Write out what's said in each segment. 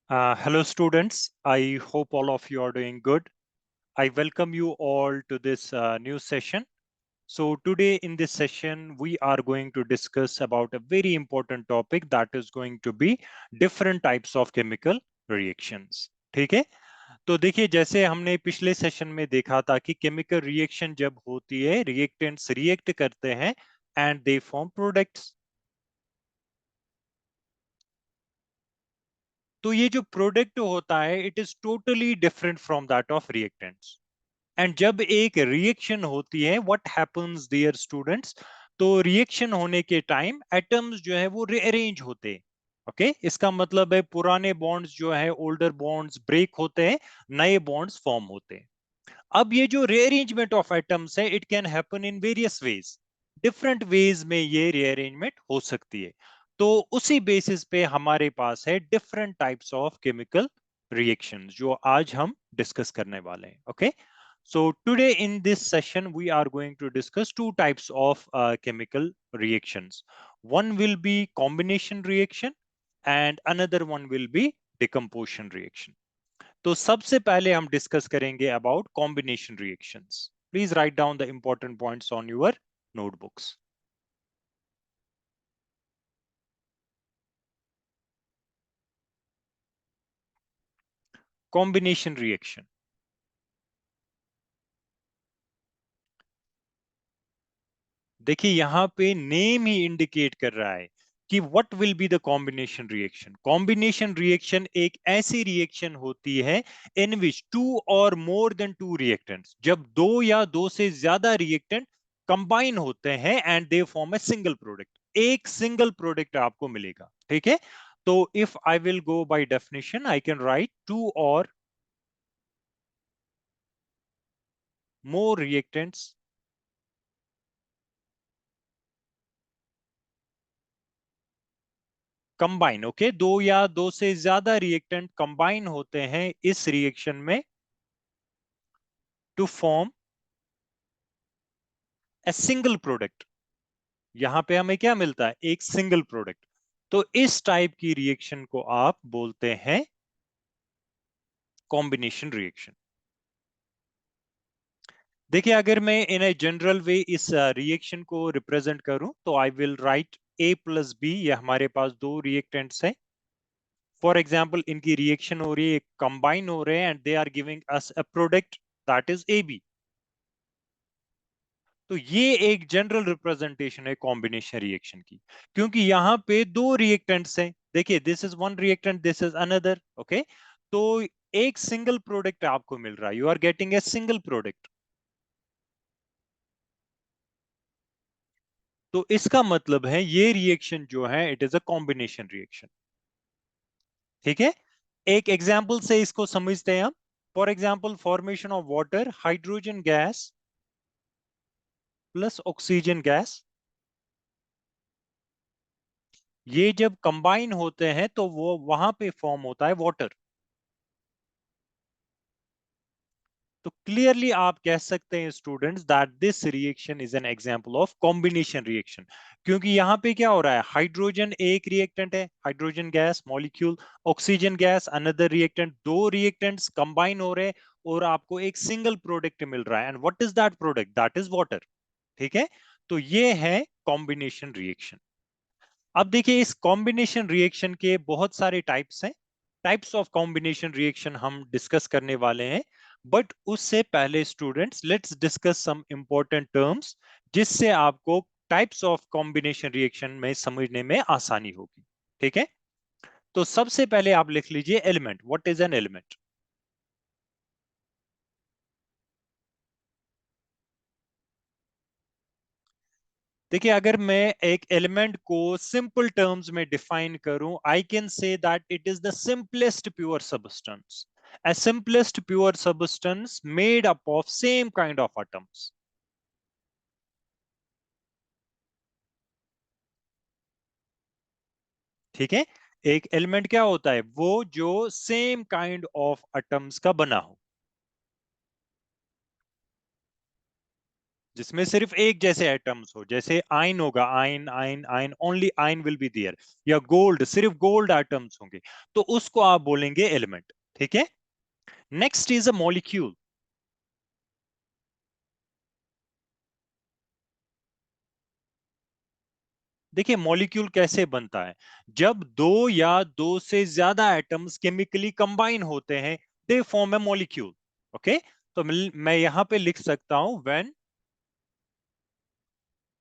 Hello, students. I hope all of you are doing good. I welcome you all to this new session. So today in this session, we are going to discuss about a very important topic that is going to be different types of chemical reactions. ठीक है? तो देखिए जैसे हमने पिछले session में देखा था कि केमिकल रिएक्शन जब होती है, रिएक्टेंट्स रिएक्ट करते हैं एंड दे फॉर्म प्रोडक्ट्स। तो ये जो प्रोडक्ट होता है, it is totally different from that of reactants. And जब एक रिएक्शन होती है, व्हाट हैपेंस डियर स्टूडेंट्स, तो रिएक्शन होने के टाइम एटम्स जो है वो रीअरेंज होते हैं। ओके इसका मतलब है पुराने बॉन्ड्स जो है ओल्डर बॉन्ड्स ब्रेक होते हैं, नए बॉन्ड्स फॉर्म होते हैं। अब ये जो रीअरेंजमेंट ऑफ एटम्स है, it can happen in various ways. Different ways में ये रीअरेंजमेंट हो सकती है। तो उसी बेसिस पे हमारे पास है different types of chemical reactions जो आज हम डिस्कस करने वाले हैं। Okay so today in this session we are going to discuss two types of chemical reactions. One will be combination reaction and another one will be decomposition reaction. तो सबसे पहले हम डिस्कस करेंगे about combination reactions. Please write down the important points on your notebooks. Combination reaction, देखिए यहां पे name ही indicate कर रहा है कि what will be the combination reaction. Combination reaction एक ऐसी रिएक्शन होती है इन विच to or more than to reactants, जब दो या दो से ज्यादा रिएक्टेंट कंबाइन होते हैं and they form a single product. एक सिंगल प्रोडक्ट आपको मिलेगा। ठीक है, तो if I will go by definition I can write two or more reactants combine. Okay दो या दो से ज्यादा रिएक्टेंट कंबाइन होते हैं इस रिएक्शन में to form a single product. यहां पे हमें क्या मिलता है? एक सिंगल प्रोडक्ट। तो इस टाइप की रिएक्शन को आप बोलते हैं कॉम्बिनेशन रिएक्शन। देखिए अगर मैं इन ए जनरल वे इस रिएक्शन को रिप्रेजेंट करूं तो I will write A plus B. ये हमारे पास दो रिएक्टेंट्स हैं। फॉर एग्जाम्पल इनकी रिएक्शन हो रही है, कंबाइन हो रहे हैं and they are giving us a product that is A B. तो ये एक जनरल रिप्रेजेंटेशन है कॉम्बिनेशन रिएक्शन की, क्योंकि यहां पे दो रिएक्टेंट्स हैं। देखिए this is one reactant, this is another. Okay तो एक सिंगल प्रोडक्ट आपको मिल रहा है, you are getting a single product. तो इसका मतलब है ये रिएक्शन जो है it is a combination reaction. ठीक है, एक एग्जाम्पल से इसको समझते हैं हम। For example formation of water, hydrogen gas plus oxygen gas, ये जब कंबाइन होते हैं तो वो वहां पे फॉर्म होता है वाटर। तो क्लियरली आप कह सकते हैं students that this reaction is an example of combination reaction. क्योंकि यहां पे क्या हो रहा है, हाइड्रोजन एक रिएक्टेंट है, hydrogen gas molecule, oxygen gas another reactant, दो रिएक्टेंट्स कंबाइन हो रहे हैं और आपको एक सिंगल प्रोडक्ट मिल रहा है। And what is that product? That is water. ठीक है, तो ये है कॉम्बिनेशन रिएक्शन। अब देखिए इस कॉम्बिनेशन रिएक्शन के बहुत सारे टाइप्स हैं। टाइप्स ऑफ कॉम्बिनेशन रिएक्शन हम डिस्कस करने वाले हैं, बट उससे पहले students let's discuss some important terms जिससे आपको टाइप्स ऑफ कॉम्बिनेशन रिएक्शन में समझने में आसानी होगी। ठीक है, तो सबसे पहले आप लिख लीजिए element. What is an element? देखिए अगर मैं एक एलिमेंट को सिंपल टर्म्स में डिफाइन करूं, I can say that it is the simplest pure substance, a simplest pure substance made up of same kind of atoms. ठीक है, एक एलिमेंट क्या होता है? वो जो सेम काइंड ऑफ एटम्स का बना हो। जिसमें सिर्फ एक जैसे एटम्स हो, जैसे आयन होगा, ion ion ion, only ion will be there, या गोल्ड, सिर्फ गोल्ड एटम्स होंगे, तो उसको आप बोलेंगे एलिमेंट। ठीक है। Next is a molecule. देखिए मॉलिक्यूल कैसे बनता है, जब दो या दो से ज्यादा एटम्स केमिकली कंबाइन होते हैं, दे फॉर्म ए मॉलिक्यूल। ओके, तो मैं यहां पे लिख सकता हूं when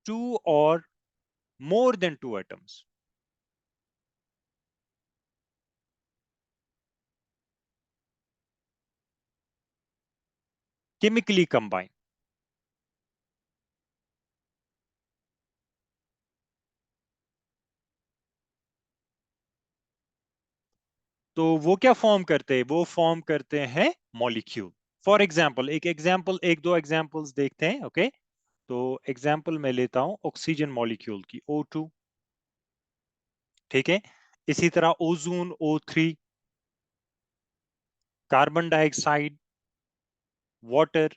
to or more than two atoms chemically combine. तो वो क्या फॉर्म करते हैं, वो फॉर्म करते हैं मॉलिक्यूल। फॉर एग्जाम्पल, एक दो एग्जाम्पल्स देखते हैं। ओके, तो एग्जाम्पल मैं लेता हूं ऑक्सीजन मॉलिक्यूल की, O2। ठीक है, इसी तरह ozone O3, carbon dioxide, water,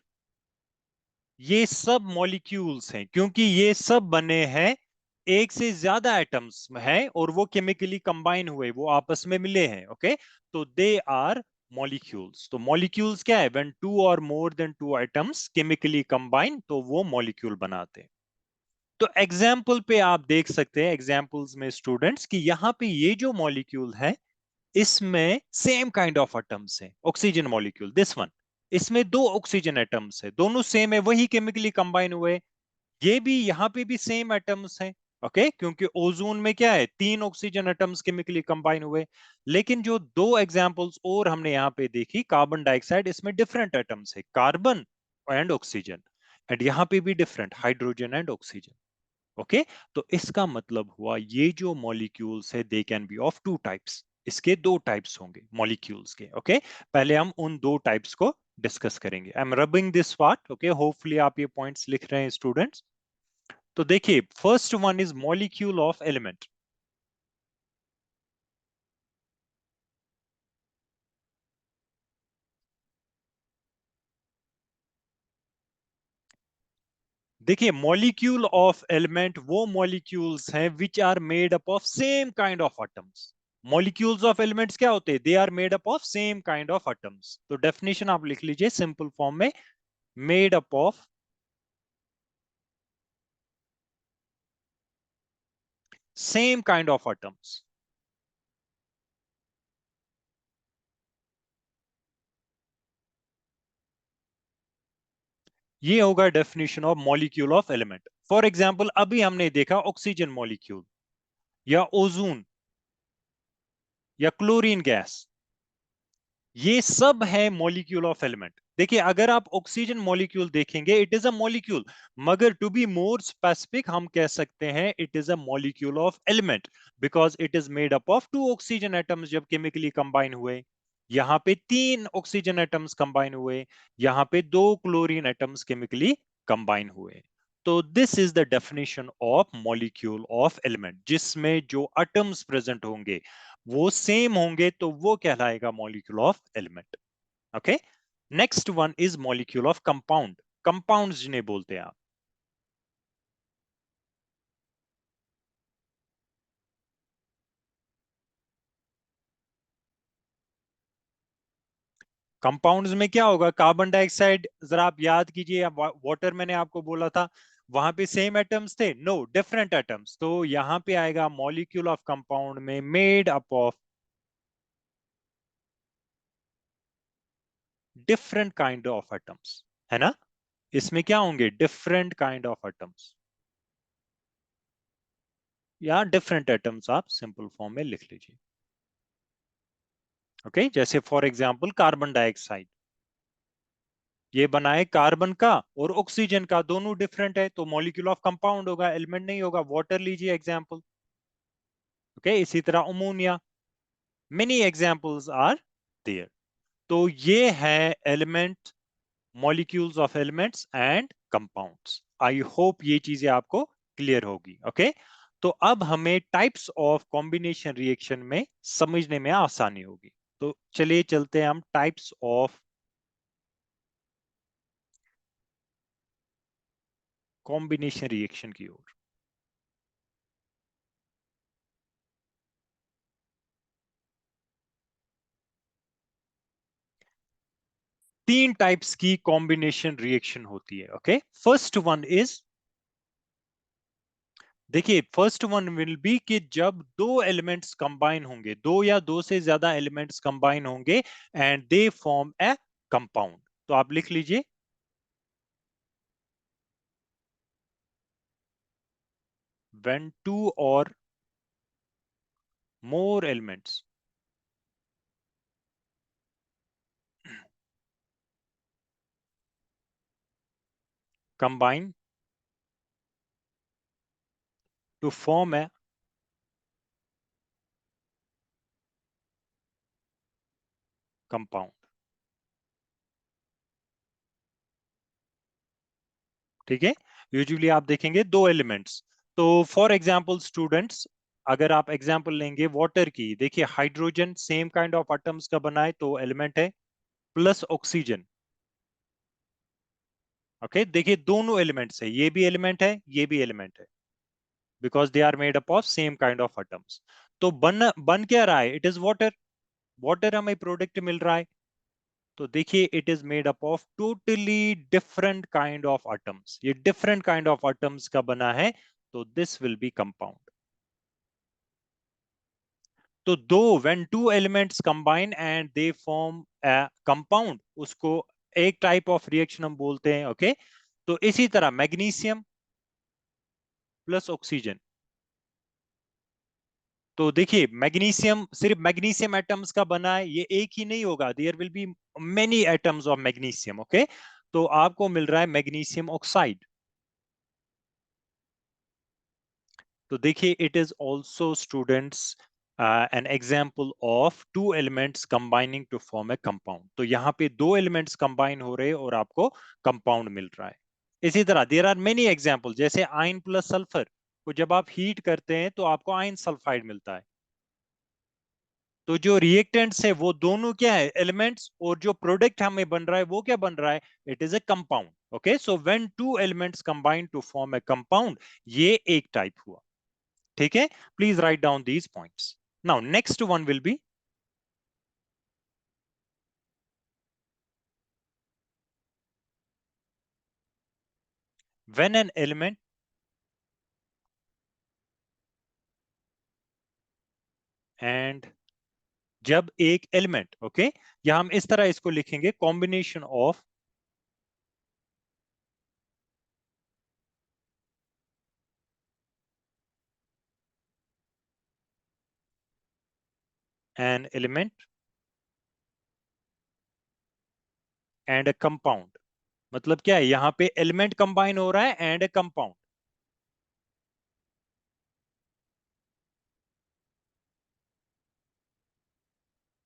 ये सब मॉलिक्यूल्स हैं क्योंकि ये सब बने हैं, एक से ज्यादा एटम्स हैं और वो केमिकली कंबाइन हुए, वो आपस में मिले हैं। ओके, तो दे आर मॉलिक्यूल्स। तो मॉलिक्यूल्स क्या है, when to or more than two atoms chemically combine, तो वो मॉलिक्यूल बनाते हैं। तो एग्जाम्पल पे आप देख सकते हैं, एग्जाम्पल्स में स्टूडेंट्स, कि यहाँ पे ये जो मॉलिक्यूल है, इसमें सेम काइंड ऑफ एटम्स है। ऑक्सीजन मॉलिक्यूल, दिस वन, इसमें दो ऑक्सीजन एटम्स है, दोनों सेम है, वही केमिकली कंबाइन हुए। ये भी, यहाँ पे भी सेम एटम्स हैं। ओके, क्योंकि ओजोन में क्या है, तीन ऑक्सीजन एटम्स केमिकली कंबाइन हुए। लेकिन जो दो एग्जांपल्स और हमने यहाँ पे देखी, कार्बन डाइऑक्साइड, इसमें डिफरेंट एटम्स है, कार्बन एंड ऑक्सीजन, एंड यहाँ पे भी different, hydrogen and oxygen. Okay, तो इसका मतलब हुआ ये जो मॉलिक्यूल्स है, they can be of two types, इसके दो टाइप्स होंगे मॉलिक्यूल्स के। ओके, पहले हम उन दो टाइप्स को डिस्कस करेंगे। I am rubbing this part. Okay, hopefully आप ये पॉइंट्स लिख रहे हैं स्टूडेंट्स। तो देखिए, first one is molecule of element. देखिए, मॉलिक्यूल ऑफ एलिमेंट वो मॉलिक्यूल्स हैं which are made up of same kind of atoms. Molecules of elements क्या होते हैं, they are made up of same kind of atoms. तो डेफिनेशन आप लिख लीजिए सिंपल फॉर्म में, made up of same kind of atoms. ये होगा definition of molecule of element. For example, अभी हमने देखा ऑक्सीजन मॉलिक्यूल, या ओजोन, या क्लोरीन गैस, ये सब है मॉलिक्यूल ऑफ एलिमेंट। देखिए, अगर आप ऑक्सीजन मॉलिक्यूल देखेंगे, इट इज अ मॉलिक्यूल, मगर टू बी मोर स्पेसिफिक हम कह सकते हैं it is a molecule of element, because it is made up of two oxygen atoms जब केमिकली कंबाइन हुए। यहाँ पे तीन ऑक्सीजन एटम्स कंबाइन हुए, यहाँ पे दो क्लोरीन एटम्स केमिकली कंबाइन हुए। तो this is the definition of molecule of element, जिसमें जो एटम्स प्रेजेंट होंगे वो सेम होंगे, तो वो कहलाएगा molecule of element. Okay, next one is molecule of compound. Compound जिन्हें बोलते हैं आप, कंपाउंड्स में क्या होगा, कार्बन डाइऑक्साइड, जरा आप याद कीजिए, वाटर मैंने आपको बोला था, वहां पे सेम एटम्स थे, नो, डिफरेंट एटम्स। तो यहां पे आएगा मॉलिक्यूल ऑफ कंपाउंड में made up of different kind of atoms, है ना। इसमें क्या होंगे, डिफरेंट काइंड ऑफ एटम्स, या डिफरेंट एटम्स आप सिंपल फॉर्म में लिख लीजिए। ओके, जैसे फॉर एग्जांपल कार्बन डाइऑक्साइड, ये बना है कार्बन का और ऑक्सीजन का, दोनों डिफरेंट है, तो मॉलिक्यूल ऑफ कंपाउंड होगा, एलिमेंट नहीं होगा। वाटर लीजिए एग्जांपल। ओके, इसी तरह ammonia, many examples are there. तो ये है element, molecules of elements and compounds. I hope ये चीजें आपको क्लियर होगी। ओके, तो अब हमें टाइप्स ऑफ कॉम्बिनेशन रिएक्शन में समझने में आसानी होगी। तो चलिए चलते हैं हम टाइप्स ऑफ कॉम्बिनेशन रिएक्शन की ओर। तीन टाइप्स की कॉम्बिनेशन रिएक्शन होती है। ओके, फर्स्ट वन इज, देखिए फर्स्ट वन विल बी कि जब दो एलिमेंट्स कंबाइन होंगे, दो या दो से ज्यादा एलिमेंट्स कंबाइन होंगे and they form a compound. तो आप लिख लीजिए, when two or more elements combine to form a compound। ठीक है, यूजुअली आप देखेंगे दो एलिमेंट्स। तो फॉर एग्जांपल स्टूडेंट्स, अगर आप एग्जांपल लेंगे वाटर की, देखिए hydrogen same kind of atoms का बना है तो एलिमेंट है, प्लस ऑक्सीजन। ओके, देखिए दोनों एलिमेंट्स है, ये भी एलिमेंट है, ये भी एलिमेंट है, because they are made up of same kind of atoms. तो बन बन क्या रहा है, इट इज वाटर। वाटर हमें प्रोडक्ट मिल रहा है। तो देखिए it is made up of totally different kind of atoms, ये डिफरेंट काइंड ऑफ एटम्स का बना है, तो दिस विल बी कंपाउंड। तो दो, when two elements combine and they form a compound, उसको एक टाइप ऑफ रिएक्शन हम बोलते हैं। ओके, तो इसी तरह मैग्नीशियम प्लस ऑक्सीजन। तो देखिए मैग्नीशियम, सिर्फ मैग्नीशियम एटम्स का बना है, ये एक ही नहीं होगा, there will be many atoms of magnesium. Okay, तो आपको मिल रहा है मैग्नीशियम ऑक्साइड। तो देखिए it is also students an example of two elements combining to form a compound. तो यहाँ पे दो एलिमेंट्स कंबाइन हो रहे हैं और आपको कंपाउंड मिल रहा है। इसी तरह देयर आर मेनी एग्जाम्पल, जैसे आयन प्लस सल्फर को जब आप हीट करते हैं तो आपको आयन सल्फाइड मिलता है। तो जो रिएक्टेंट्स है वो दोनों क्या है, एलिमेंट्स, और जो प्रोडक्ट हमें बन रहा है वो क्या बन रहा है, it is a compound. Okay, so when two elements combine to form a compound, ये एक टाइप हुआ। ठीक है, please write down these points. Now next one will be, when an element and, जब एक एलिमेंट, ओके, या हम इस तरह इसको लिखेंगे, combination of an element and a compound. मतलब क्या है, यहां पे एलिमेंट कंबाइन हो रहा है एंड ए कंपाउंड,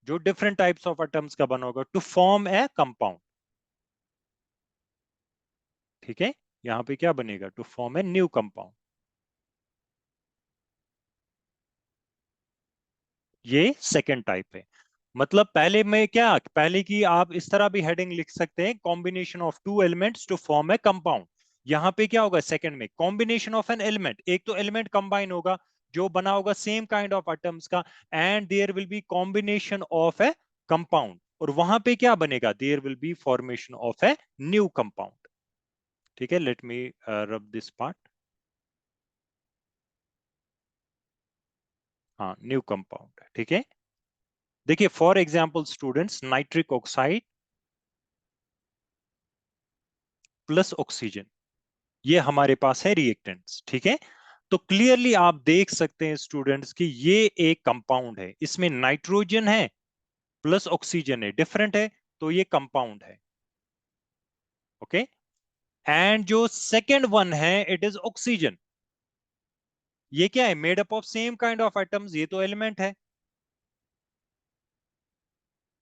जो डिफरेंट टाइप्स ऑफ एटम्स का बना होगा टू फॉर्म ए कंपाउंड। ठीक है, यहां पे क्या बनेगा, to form a new compound. ये सेकेंड टाइप है। मतलब पहले में क्या, पहले की आप इस तरह भी हेडिंग लिख सकते हैं, combination of two elements to form a compound. यहां पे क्या होगा सेकंड में, कॉम्बिनेशन ऑफ एन एलिमेंट, एक तो एलिमेंट कंबाइन होगा जो बना होगा सेम काइंड ऑफ एटम्स का, and there will be combination of a compound, और वहां पे क्या बनेगा, there will be formation of a new compound. ठीक है, let me rub this part. हाँ, न्यू कंपाउंड। ठीक है, देखिए for example students, nitric oxide plus oxygen, ये हमारे पास है रिएक्टेंट्स। ठीक है, तो क्लियरली आप देख सकते हैं स्टूडेंट्स कि ये एक कंपाउंड है, इसमें नाइट्रोजन है प्लस ऑक्सीजन है, डिफरेंट है, तो ये कंपाउंड है। ओके, एंड जो सेकंड वन है इट इज ऑक्सीजन, ये क्या है, made up of same kind of atoms, ये तो एलिमेंट है।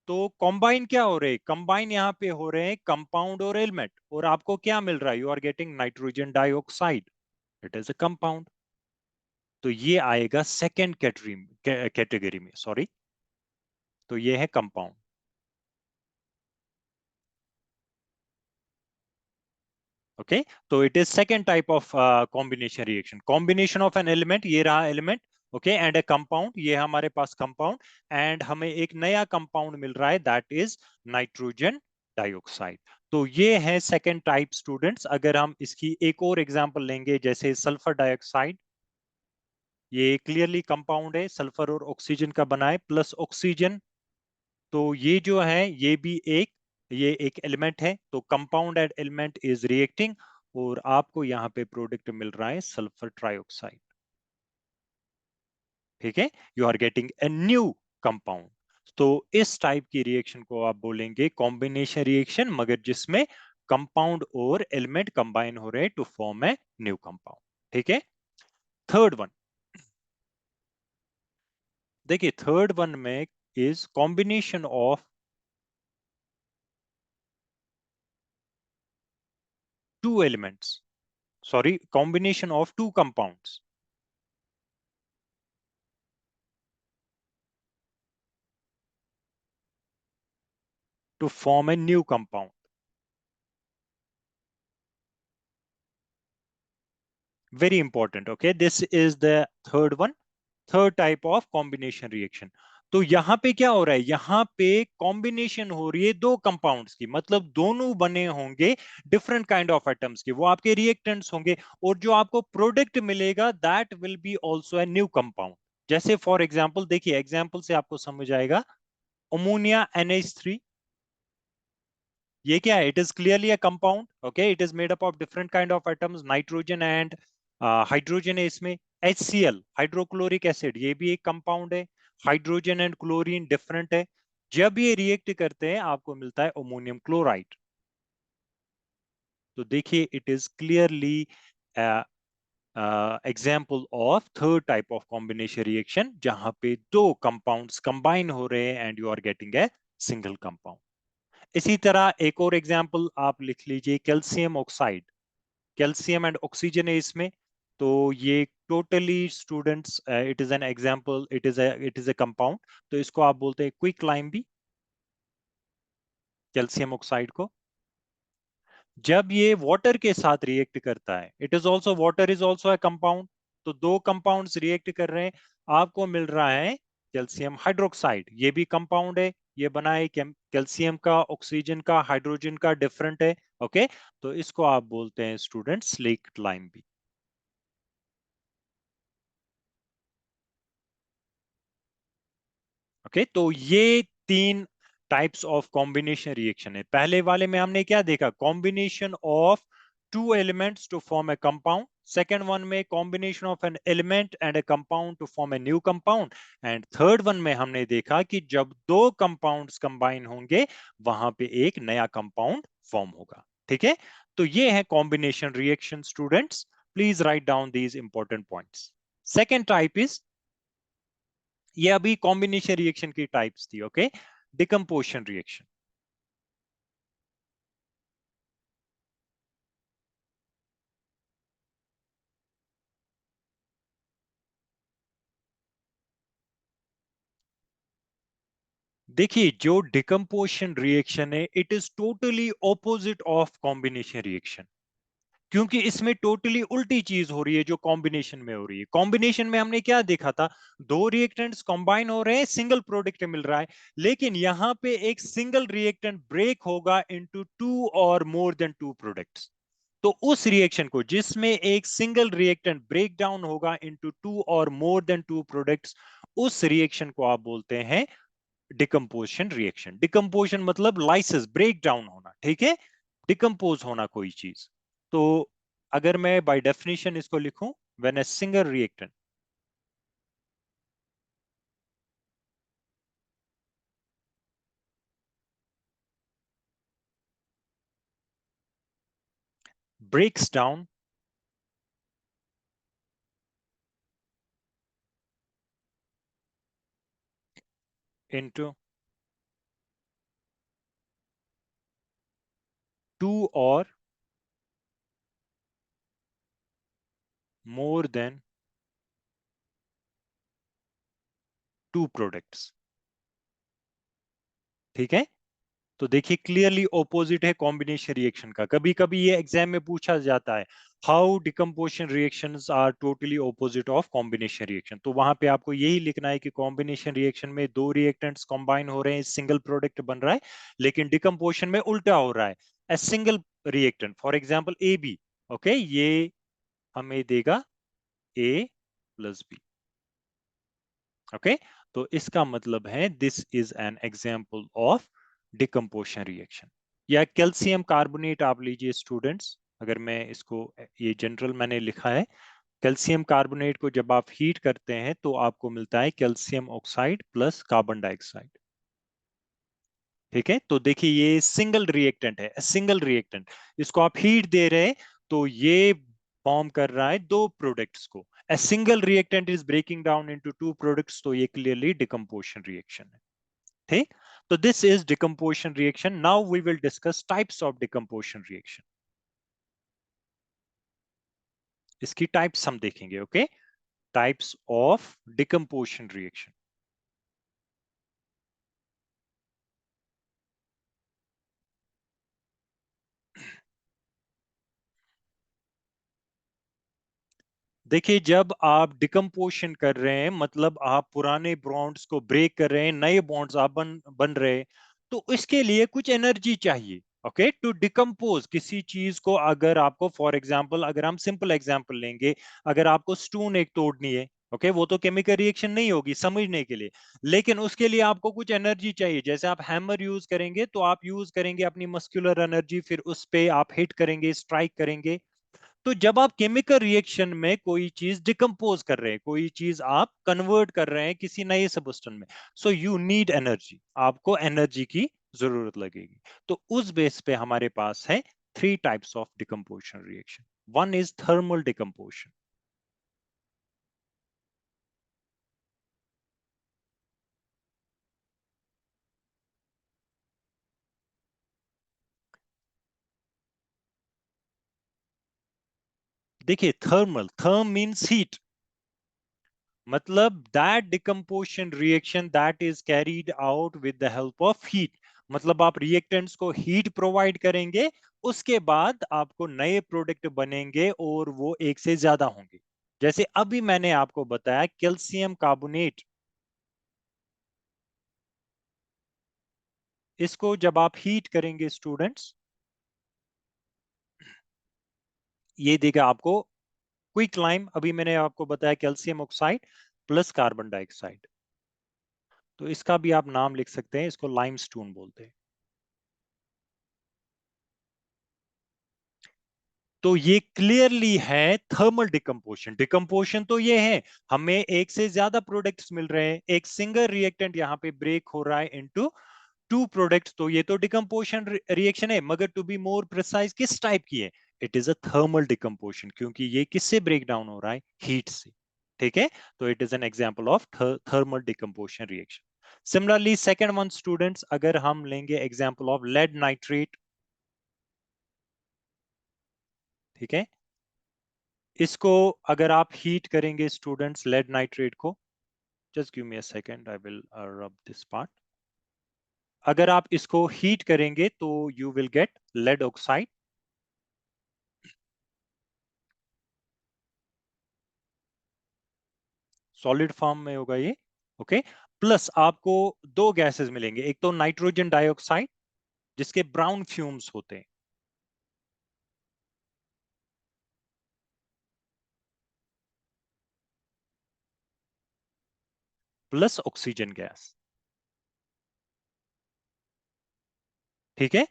तो कॉम्बाइन क्या हो रहे हैं, कंबाइन यहाँ पे हो रहे हैं कंपाउंड और एलिमेंट, और आपको क्या मिल रहा है, you are getting nitrogen dioxide, it is a compound. तो ये आएगा सेकेंड कैटेगरी में, सॉरी। तो ये है कंपाउंड। ओके तो it is second type of combination reaction, combination of an element, ये रहा element, okay, and a compound, ये हमारे पास कंपाउंड, एंड हमें एक नया कंपाउंड मिल रहा है दैट इज नाइट्रोजन डाइऑक्साइड। तो ये है सेकेंड टाइप स्टूडेंट्स। अगर हम इसकी एक और एग्जांपल लेंगे जैसे सल्फर डाइऑक्साइड, ये क्लियरली कंपाउंड है, सल्फर और ऑक्सीजन का बना है प्लस ऑक्सीजन, तो ये जो है ये एक एलिमेंट है, तो compound and element is reacting और आपको यहाँ पे प्रोडक्ट मिल रहा है सल्फर ट्राइऑक्साइड। ठीक है, you are getting a new compound. तो इस टाइप की रिएक्शन को आप बोलेंगे कॉम्बिनेशन रिएक्शन, मगर जिसमें कंपाउंड और एलिमेंट कंबाइन हो रहे हैं to form a new compound. ठीक है, थर्ड वन देखिए, थर्ड वन में is combination of two elements, sorry, combination of two compounds to form a new compound. Very important. Okay, this is the third one, third type of combination reaction. तो यहाँ पे क्या हो रहा है, यहाँ पे कॉम्बिनेशन हो रही है दो कंपाउंड्स की, मतलब दोनों बने होंगे डिफरेंट काइंड ऑफ एटम्स के, वो आपके रिएक्टेंट्स होंगे, और जो आपको प्रोडक्ट मिलेगा that will be also a new compound. जैसे फॉर एग्जांपल, देखिए एग्जांपल से आपको समझ आएगा, अमोनिया NH3, ये क्या है, it is clearly a compound, okay, it is made up of different kind of atoms, nitrogen and hydrogen है इसमें, HCl हाइड्रोक्लोरिक एसिड, ये भी एक कंपाउंड है, हाइड्रोजन एंड क्लोरीन डिफरेंट है, जब ये रिएक्ट करते हैं आपको मिलता है अमोनियम क्लोराइड। तो देखिए it is clearly example of third type of combination reaction, जहां पे दो कंपाउंड्स कंबाइन हो रहे हैं and you are getting a single compound. इसी तरह एक और एग्जाम्पल आप लिख लीजिए, calcium oxide, calcium and oxygen है इसमें, तो ये totally students it is an example, it is a compound, तो इसको आप बोलते हैं क्विक लाइम भी, कैल्शियम ऑक्साइड को। जब ये वाटर के साथ रिएक्ट करता है, it is also, water is also a compound, तो दो कंपाउंड्स रिएक्ट कर रहे हैं, आपको मिल रहा है कैल्शियम हाइड्रोक्साइड, ये भी कंपाउंड है, ये बना है कैल्शियम का, ऑक्सीजन का, हाइड्रोजन का, डिफरेंट है, ओके, तो इसको आप बोलते हैं स्टूडेंट स्लेक्ट लाइम भी। ओके, तो ये तीन टाइप्स ऑफ कॉम्बिनेशन रिएक्शन है। पहले वाले में हमने क्या देखा, combination of two elements to form a compound, second one में combination of an element and a compound to form a new compound, and third one में हमने देखा कि जब दो कंपाउंड्स कंबाइन होंगे वहां पे एक नया कंपाउंड फॉर्म होगा। ठीक है, तो ये है combination reaction students, please write down these important points. Second type is, ये अभी कॉम्बिनेशन रिएक्शन की टाइप्स थी, ओके, डिकम्पोजिशन रिएक्शन। देखिए जो डिकम्पोजिशन रिएक्शन है it is totally opposite of combination reaction, क्योंकि इसमें टोटली उल्टी चीज हो रही है जो कॉम्बिनेशन में हो रही है। कॉम्बिनेशन में हमने क्या देखा था, दो रिएक्टेंट्स कंबाइन हो रहे हैं, सिंगल प्रोडक्ट मिल रहा है, लेकिन यहां पे एक सिंगल रिएक्टेंट ब्रेक होगा into two or more than two products. तो उस रिएक्शन को जिसमें एक सिंगल रिएक्टेंट ब्रेक डाउन होगा into two or more than two products, उस रिएक्शन को आप बोलते हैं डिकम्पोजिशन रिएक्शन। डिकम्पोजिशन मतलब लाइसिस, ब्रेक डाउन होना, ठीक है, डिकम्पोज होना कोई चीज। तो अगर मैं बाय डेफिनेशन इसको लिखूं, when A single reactant breaks down into two or more than two products, ठीक है, तो देखिए क्लियरली ऑपोजिट है कॉम्बिनेशन रिएक्शन का। कभी कभी ये एग्जाम में पूछा जाता है, how decomposition reactions are totally opposite of combination reaction. तो वहां पे आपको यही लिखना है कि कॉम्बिनेशन रिएक्शन में दो रिएक्टेंट्स कंबाइन हो रहे हैं, सिंगल प्रोडक्ट बन रहा है, लेकिन डिकम्पोजिशन में उल्टा हो रहा है, a single reactant, for example A B, okay, ये हमें देगा ए प्लस बी। ओके, तो इसका मतलब है this is an example of decomposition reaction. या कैल्शियम कार्बोनेट आप लीजिए स्टूडेंट्स, अगर मैं इसको, ये जनरल मैंने लिखा है, कैल्शियम कार्बोनेट को जब आप हीट करते हैं तो आपको मिलता है calcium oxide plus carbon dioxide. ठीक है, तो देखिए ये सिंगल रिएक्टेंट है, सिंगल रिएक्टेंट, इसको आप हीट दे रहे हैं तो ये फॉर्म कर रहा है दो प्रोडक्ट्स को। A single reactant is breaking down into two products, तो ये clearly decomposition reaction है। ठीक, तो this is decomposition reaction. Now we will discuss types of decomposition reaction. इसकी types हम देखेंगे, okay? Types of decomposition reaction. देखिए जब आप डिकम्पोजिशन कर रहे हैं, मतलब आप पुराने बॉन्ड्स को ब्रेक कर रहे हैं, नए बॉन्ड्स आप बन रहे हैं, तो इसके लिए कुछ एनर्जी चाहिए। ओके, टू डिकम्पोज किसी चीज को, अगर आपको फॉर एग्जांपल, अगर हम सिंपल एग्जांपल लेंगे, अगर आपको स्टोन एक तोड़नी है, ओके, वो तो केमिकल रिएक्शन नहीं होगी समझने के लिए, लेकिन उसके लिए आपको कुछ एनर्जी चाहिए। जैसे आप हैमर यूज करेंगे तो आप यूज करेंगे अपनी मस्कुलर एनर्जी, फिर उस पे आप हिट करेंगे, स्ट्राइक करेंगे। तो जब आप केमिकल रिएक्शन में कोई चीज डिकम्पोज कर रहे हैं, कोई चीज आप कन्वर्ट कर रहे हैं किसी नए सबस्टेंस में, सो यू नीड एनर्जी, आपको एनर्जी की जरूरत लगेगी। तो उस बेस पे हमारे पास है three types of decomposition reaction. One is thermal decomposition. देखिए थर्मल, थर्म मींस हीट, मतलब that decomposition reaction that is carried out with the help of heat. मतलब आप रिएक्टेंट्स को हीट प्रोवाइड करेंगे, उसके बाद आपको नए प्रोडक्ट बनेंगे और वो एक से ज्यादा होंगे। जैसे अभी मैंने आपको बताया कैल्शियम कार्बोनेट, इसको जब आप हीट करेंगे स्टूडेंट्स, ये देगा आपको क्विक लाइम। अभी मैंने आपको बताया calcium oxide plus carbon dioxide, तो इसका भी आप नाम लिख सकते हैं, इसको लाइमस्टोन बोलते हैं। तो ये क्लियरली है थर्मल डिकम्पोजिशन। डिकम्पोजिशन तो ये है, हमें एक से ज्यादा प्रोडक्ट्स मिल रहे हैं, एक सिंगल रिएक्टेंट यहाँ पे ब्रेक हो रहा है इनटू टू प्रोडक्ट्स, तो ये तो डिकम्पोजिशन रिएक्शन है। मगर टू बी मोर प्रिसाइज किस टाइप की है, it is a thermal decomposition, क्योंकि ये किससे ब्रेक डाउन हो रहा है, हीट से। ठीक है, तो it is an example of thermal decomposition reaction. Similarly second one students, अगर हम लेंगे एग्जाम्पल ऑफ लेड नाइट्रेट, ठीक है, इसको अगर आप हीट करेंगे स्टूडेंट्स, लेड नाइट्रेट को, just give me a second, I will rub this part. अगर आप इसको हीट करेंगे तो you will get lead oxide, solid form में होगा ये। ओके, प्लस आपको दो गैसेस मिलेंगे, एक तो नाइट्रोजन डाइऑक्साइड जिसके ब्राउन फ्यूम्स होते हैं, प्लस ऑक्सीजन गैस। ठीक है,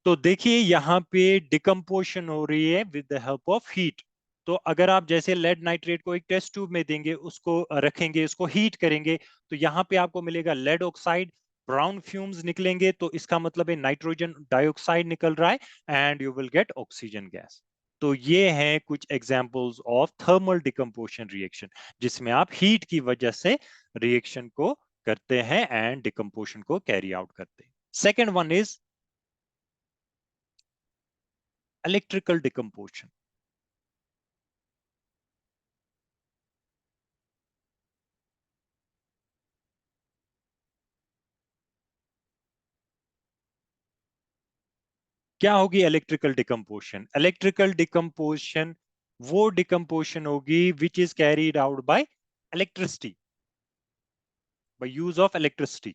तो देखिए यहाँ पे डिकम्पोजिशन हो रही है with the help of heat. तो अगर आप जैसे लेड नाइट्रेट को एक टेस्ट ट्यूब में देंगे, उसको रखेंगे, उसको हीट करेंगे, तो यहाँ पे आपको मिलेगा लेड ऑक्साइड, ब्राउन फ्यूम्स निकलेंगे, तो इसका मतलब है नाइट्रोजन डाइऑक्साइड निकल रहा है, and you will gate oxygen gas. तो ये हैं कुछ examples of thermal decomposition reaction, जिसमें आप हीट की वजह से रिएक्शन को करते हैं एंड डिकम्पोजिशन को कैरी आउट करते हैं। Second one is electrical decomposition. क्या होगी इलेक्ट्रिकल डिकम्पोजिशन? इलेक्ट्रिकल डिकम्पोजिशन वो डिकम्पोजिशन होगी which is carried out by electricity, by use of electricity.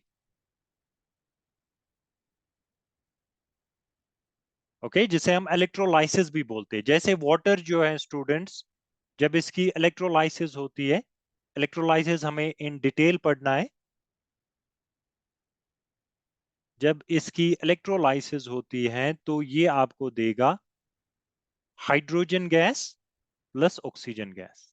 Okay, जिसे हम इलेक्ट्रोलाइसिस भी बोलते हैं। जैसे वाटर जो है स्टूडेंट्स, जब इसकी इलेक्ट्रोलाइसिस होती है, इलेक्ट्रोलाइसिस हमें इन डिटेल पढ़ना है। जब इसकी इलेक्ट्रोलाइसिस होती है तो ये आपको देगा hydrogen gas plus oxygen gas.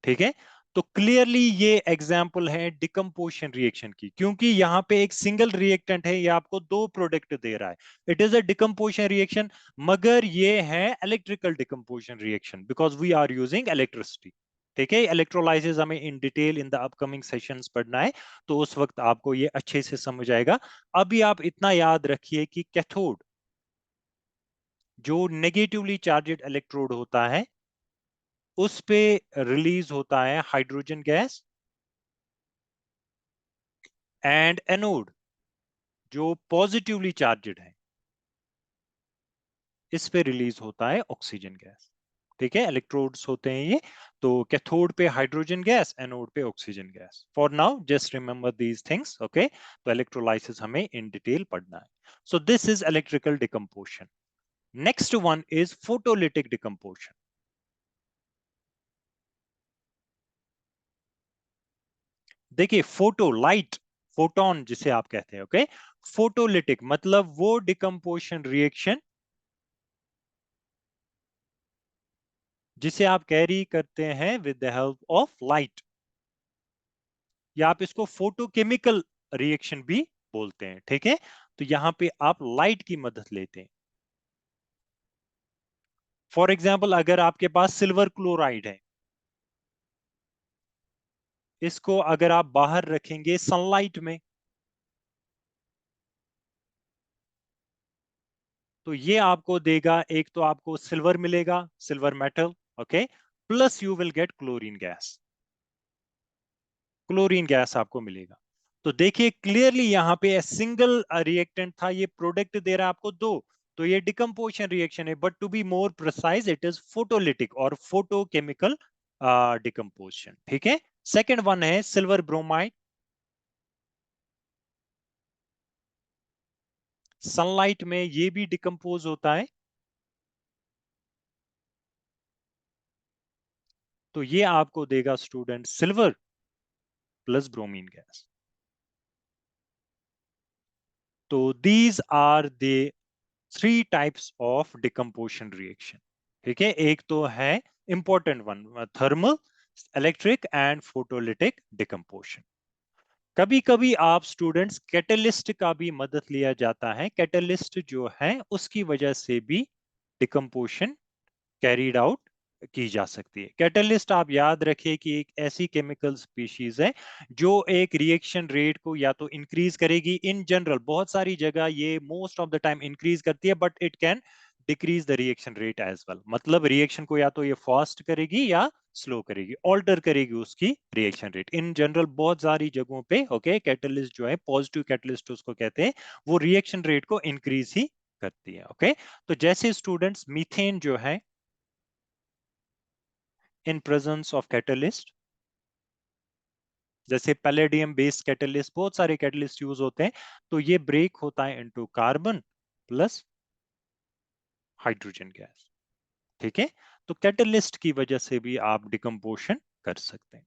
ठीक है, तो क्लियरली ये एग्जाम्पल है डिकम्पोजिशन रिएक्शन की, क्योंकि यहाँ पे एक सिंगल रिएक्टेंट है, ये आपको दो प्रोडक्ट दे रहा है। It is a decomposition reaction, मगर ये है electrical decomposition reaction because we are using electricity. ठीक है, इलेक्ट्रोलाइसिस हमें in detail in the upcoming sessions पढ़ना है, तो उस वक्त आपको ये अच्छे से समझ आएगा। अभी आप इतना याद रखिए कि कैथोड जो नेगेटिवली चार्जेड इलेक्ट्रोड होता है उस पे रिलीज होता है हाइड्रोजन गैस, एंड एनोड जो पॉजिटिवली चार्जेड है इस पे रिलीज होता है ऑक्सीजन गैस। ठीक है, इलेक्ट्रोड्स होते हैं ये, तो कैथोड पे हाइड्रोजन गैस, एनोड पे oxygen gas. For now just remember these things. Okay, तो इलेक्ट्रोलाइसिस हमें इन डिटेल पढ़ना है। So this is electrical decomposition. Next one is photolytic decomposition. देखिए, फोटो लाइट, फोटोन जिसे आप कहते हैं। ओके, फोटोलिटिक मतलब वो डिकम्पोजिशन रिएक्शन जिसे आप कैरी करते हैं with the help of light, या आप इसको फोटोकेमिकल रिएक्शन भी बोलते हैं। ठीक है, तो यहां पे आप लाइट की मदद लेते हैं। फॉर एग्जाम्पल, अगर आपके पास सिल्वर क्लोराइड है, इसको अगर आप बाहर रखेंगे सनलाइट में, तो ये आपको देगा, एक तो आपको सिल्वर मिलेगा, silver metal. Okay, plus you will gate chlorine gas, chlorine gas आपको मिलेगा। तो देखिए क्लियरली यहाँ पे सिंगल रिएक्टेंट था, ये प्रोडक्ट दे रहा है आपको दो, तो ये डिकम्पोजिशन रिएक्शन है, but to be more precise it is photolytic और फोटोकेमिकल डिकम्पोजिशन। ठीक है, सेकेंड वन है सिल्वर ब्रोमाइड। सनलाइट में ये भी डिकम्पोज होता है, तो ये आपको देगा student silver plus bromine gas. तो these are the three types of decomposition reaction. ठीक है, एक तो है important one, thermal, electric and photolytic decomposition. कभी कभी आप स्टूडेंट्स कैटलिस्ट का भी मदद लिया जाता है, कैटलिस्ट जो है उसकी वजह से भी डिकम्पोजिशन कैरीड आउट की जा सकती है। कैटलिस्ट आप याद रखिए कि एक ऐसी केमिकल स्पीशीज है जो एक रिएक्शन रेट को या तो इंक्रीज करेगी, इन जनरल बहुत सारी जगह ये most of the time increase करती है, but it can decrease the reaction rate as well. मतलब रिएक्शन को या तो ये फास्ट करेगी या स्लो करेगी, ऑल्टर करेगी उसकी रिएक्शन रेट। इन जनरल बहुत सारी जगहों पे ओके कैटलिस्ट जो है, पॉजिटिव कैटलिस्ट उसको कहते हैं, वो रिएक्शन रेट को इंक्रीज ही करती है। ओके, तो जैसे स्टूडेंट्स मीथेन जो है in presence of catalyst, जैसे पैलेडियम बेस्ड कैटलिस्ट, बहुत सारे कैटलिस्ट यूज होते हैं, तो ये ब्रेक होता है into carbon plus hydrogen gas. ठीक है, तो कैटलिस्ट की वजह से भी आप डिकम्पोजिशन कर सकते हैं।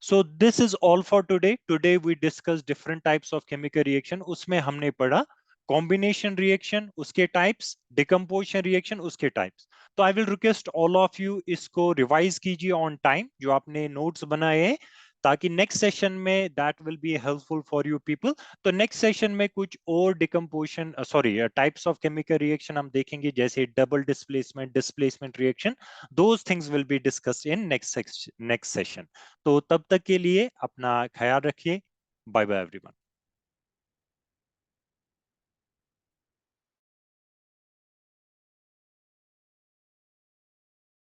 So this is all for today. Today we discussed different types of chemical reaction. उसमें हमने पढ़ा combination reaction, उसके types, decomposition reaction, उसके types. तो I will request all of you इसको revise कीजिए on time, जो आपने notes बनाए हैं, ताकि next session में that will be helpful for you people. तो next session में कुछ और decomposition, sorry, types of chemical reaction हम देखेंगे, जैसे double displacement, displacement reaction. Those things will be discussed in next session. तो तब तक के लिए अपना ख्याल रखिए। Bye bye everyone.